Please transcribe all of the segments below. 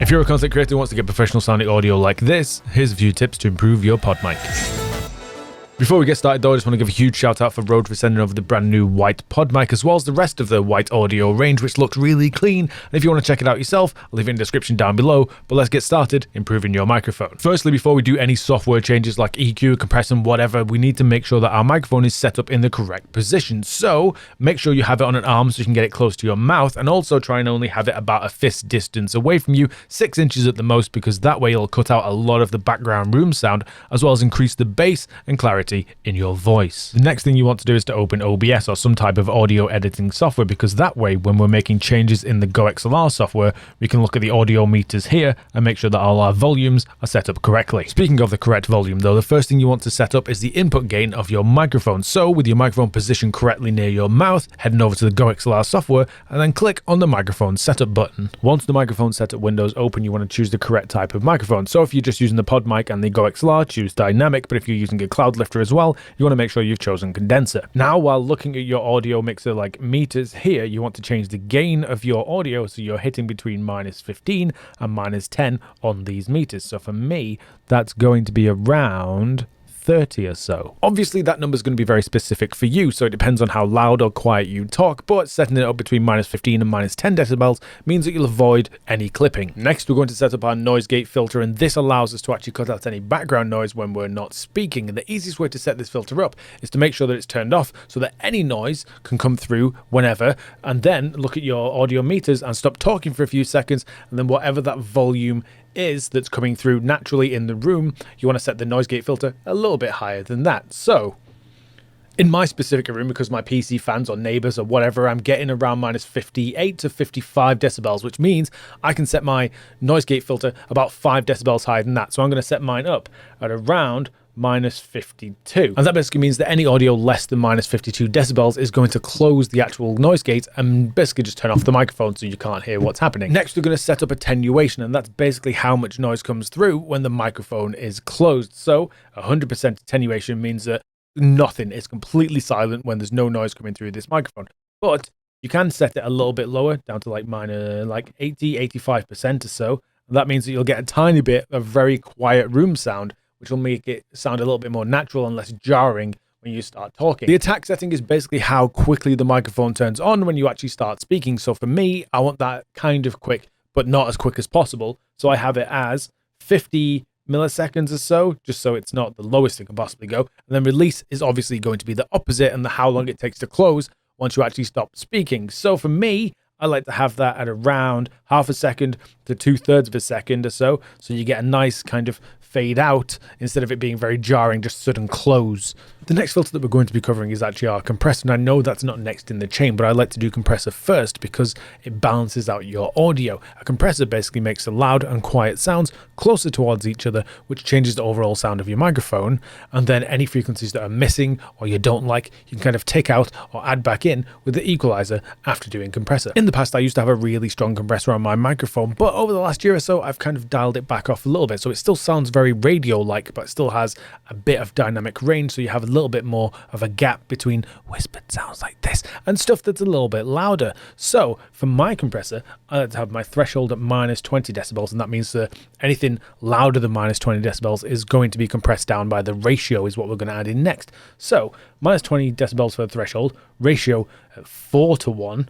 If you're a content creator who wants to get professional sounding audio like this, here's a few tips to improve your pod mic. Before we get started though, I just want to give a huge shout out for RODE for sending over the brand new white pod mic as well as the rest of the white audio range, which looks really clean. And if you want to check it out yourself, I'll leave it in the description down below. But let's get started improving your microphone. Firstly, before we do any software changes like EQ, compression, whatever, we need to make sure that our microphone is set up in the correct position. So make sure you have it on an arm so you can get it close to your mouth, and also try and only have it about a fist distance away from you, 6 inches at the most, because that way it'll cut out a lot of the background room sound as well as increase the bass and clarity in your voice. The next thing you want to do is to open OBS or some type of audio editing software, because that way when we're making changes in the GoXLR software, we can look at the audio meters here and make sure that all our volumes are set up correctly. Speaking of the correct volume though, the first thing you want to set up is the input gain of your microphone. So with your microphone positioned correctly near your mouth, heading over to the GoXLR software and then click on the microphone setup button. Once the microphone setup window is open, you want to choose the correct type of microphone. So if you're just using the Podmic and the GoXLR, choose dynamic, but if you're using a cloud lifter as well, you want to make sure you've chosen condenser. Now, while looking at your audio mixer like meters here, you want to change the gain of your audio so you're hitting between -15 and -10 on these meters. So for me, that's going to be around 30 or so. Obviously that number is going to be very specific for you, so it depends on how loud or quiet you talk, but setting it up between -15 and -10 decibels means that you'll avoid any clipping. Next, we're going to set up our noise gate filter, and this allows us to actually cut out any background noise when we're not speaking. And the easiest way to set this filter up is to make sure that it's turned off so that any noise can come through whenever, and then look at your audio meters and stop talking for a few seconds, and then whatever that volume is that's coming through naturally in the room, you want to set the noise gate filter a little bit higher than that. So in my specific room, because my PC fans or neighbors or whatever, I'm getting around -58 to 55 decibels, which means I can set my noise gate filter about 5 decibels higher than that. So I'm going to set mine up at around -52. And that basically means that any audio less than -52 decibels is going to close the actual noise gate and basically just turn off the microphone so you can't hear what's happening. Next, we're going to set up attenuation, and that's basically how much noise comes through when the microphone is closed. So 100% attenuation means that nothing is completely silent when there's no noise coming through this microphone. But you can set it a little bit lower, down to like 80-85% or so. And that means that you'll get a tiny bit of very quiet room sound, which will make it sound a little bit more natural and less jarring when you start talking. The attack setting is basically how quickly the microphone turns on when you actually start speaking. So for me, I want that kind of quick, but not as quick as possible. So I have it as 50 milliseconds or so, just so it's not the lowest it can possibly go. And then release is obviously going to be the opposite, and how long it takes to close once you actually stop speaking. So for me, I like to have that at around half a second to 2/3 of a second or so. So you get a nice kind of fade out instead of it being very jarring, just sudden close. The next filter that we're going to be covering is actually our compressor, and I know that's not next in the chain, but I like to do compressor first because it balances out your audio. A compressor basically makes the loud and quiet sounds closer towards each other, which changes the overall sound of your microphone, and then any frequencies that are missing or you don't like, you can kind of take out or add back in with the equalizer after doing compressor. In the past, I used to have a really strong compressor on my microphone, but over the last year or so, I've kind of dialed it back off a little bit, so it still sounds very radio-like, but still has a bit of dynamic range, so you have a little bit more of a gap between whispered sounds like this and stuff that's a little bit louder. So for my compressor, I like to have my threshold at -20 decibels, and that means that anything louder than -20 decibels is going to be compressed down by the ratio, is what we're going to add in next. So -20 decibels for the threshold, ratio at 4:1,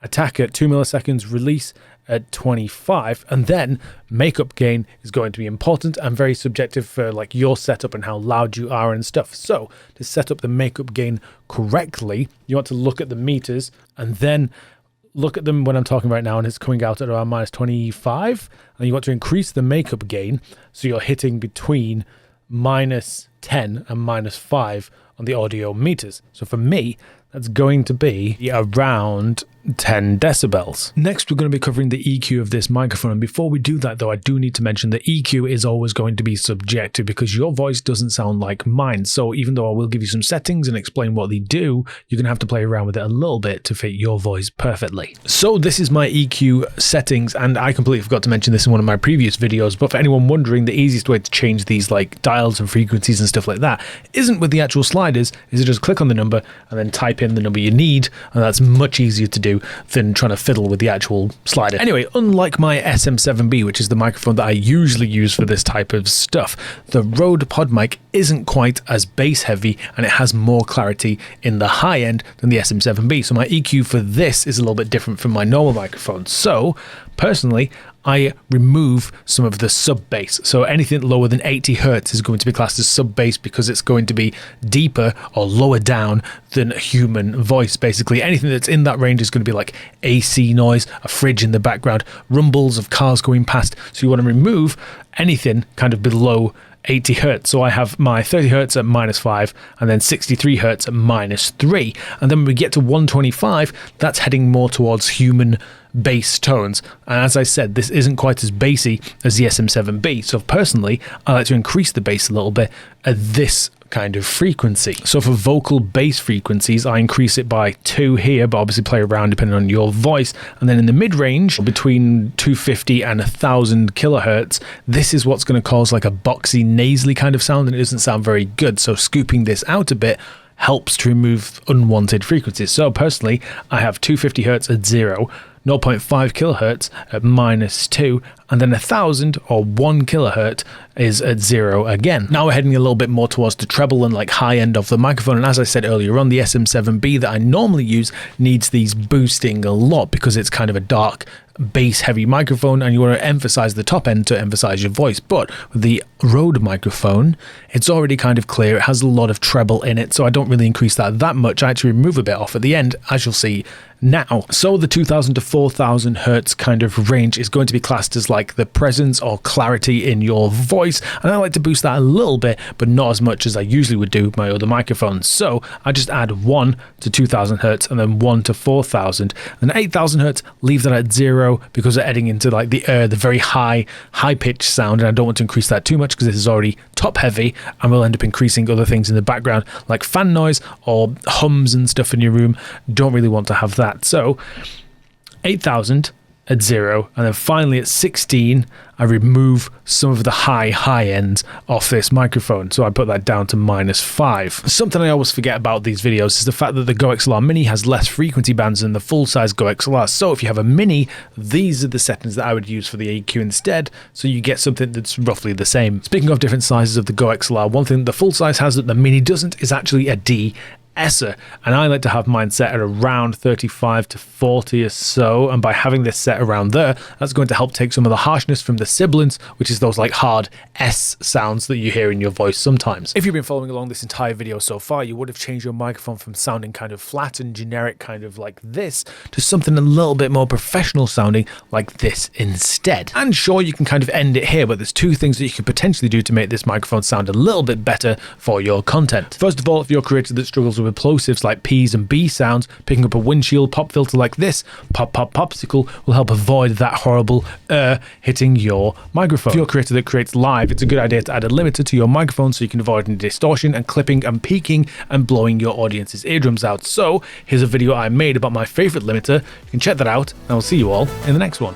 attack at 2 milliseconds, release at 25, and then makeup gain is going to be important and very subjective for like your setup and how loud you are and stuff. So to set up the makeup gain correctly, you want to look at the meters and then look at them when I'm talking right now, and it's coming out at around -25, and you want to increase the makeup gain so you're hitting between -10 and -5 on the audio meters. So for me, that's going to be around 10 decibels. Next, we're going to be covering the EQ of this microphone. And before we do that, though, I do need to mention that EQ is always going to be subjective because your voice doesn't sound like mine. So even though I will give you some settings and explain what they do, you're going to have to play around with it a little bit to fit your voice perfectly. So this is my EQ settings, and I completely forgot to mention this in one of my previous videos, but for anyone wondering, the easiest way to change these like dials and frequencies and stuff like that isn't with the actual sliders, is to just click on the number and then type in in the number you need, and that's much easier to do than trying to fiddle with the actual slider. Anyway, unlike my SM7B, which is the microphone that I usually use for this type of stuff, the RODE Podmic isn't quite as bass heavy, and it has more clarity in the high end than the SM7B. So my EQ for this is a little bit different from my normal microphone. So personally, I remove some of the sub bass. So anything lower than 80 hertz is going to be classed as sub bass because it's going to be deeper or lower down than a human voice. Basically, anything that's in that range is going to be like AC noise, a fridge in the background, rumbles of cars going past. So you want to remove anything kind of below 80 hertz. So I have my 30 hertz at -5 and then 63 hertz at -3. And then when we get to 125, that's heading more towards human bass tones. And as I said, this isn't quite as bassy as the SM7B. So personally, I like to increase the bass a little bit at this kind of frequency. So for vocal bass frequencies, I increase it by 2 here, but obviously play around depending on your voice. And then in the mid-range, between 250 and 1000 kilohertz, this is what's going to cause like a boxy, nasally kind of sound, and it doesn't sound very good. So scooping this out a bit helps to remove unwanted frequencies. So personally, I have 250 hertz at 0, 0.5 kilohertz at -2, and then 1000 or 1 kilohertz is at 0 again. Now we're heading a little bit more towards the treble and like high end of the microphone. And as I said earlier on, the SM7B that I normally use needs these boosting a lot because it's kind of a dark, bass heavy microphone, and you want to emphasize the top end to emphasize your voice. But with the RODE microphone, it's already kind of clear. It has a lot of treble in it, so I don't really increase that much. I actually remove a bit off at the end, as you'll see now. So the 2000 to 4000 hertz kind of range is going to be classed as like the presence or clarity in your voice, and I like to boost that a little bit, but not as much as I usually would do with my other microphones. So I just add 1 to 2000 hertz and then 1 to 4000, and 8000 hertz, leave that at 0 because we're heading into like the very high pitched sound, and I don't want to increase that too much because this is already top heavy, and we'll end up increasing other things in the background like fan noise or hums and stuff in your room. Don't really want to have that. So 8000 at 0, and then finally at 16 I remove some of the high ends off this microphone, so I put that down to -5. Something I always forget about these videos is the fact that the GoXLR Mini has less frequency bands than the full-size GoXLR. So if you have a Mini, these are the settings that I would use for the EQ instead, so you get something that's roughly the same. Speaking of different sizes of the GoXLR, one thing the full-size has that the Mini doesn't is actually a De-esser, and I like to have mine set at around 35 to 40 or so, and by having this set around there, that's going to help take some of the harshness from the sibilants, which is those like hard S sounds that you hear in your voice sometimes. If you've been following along this entire video so far, you would have changed your microphone from sounding kind of flat and generic kind of like this to something a little bit more professional sounding like this instead. And sure, you can kind of end it here, but there's 2 things that you could potentially do to make this microphone sound a little bit better for your content. First of all, if you're a creator that struggles with plosives like P's and B sounds, picking up a windshield pop filter like this, pop pop popsicle, will help avoid that horrible hitting your microphone. If you're a creator that creates live, it's a good idea to add a limiter to your microphone so you can avoid any distortion and clipping and peaking and blowing your audience's eardrums out. So here's a video I made about my favorite limiter. You can check that out, and I'll see you all in the next one.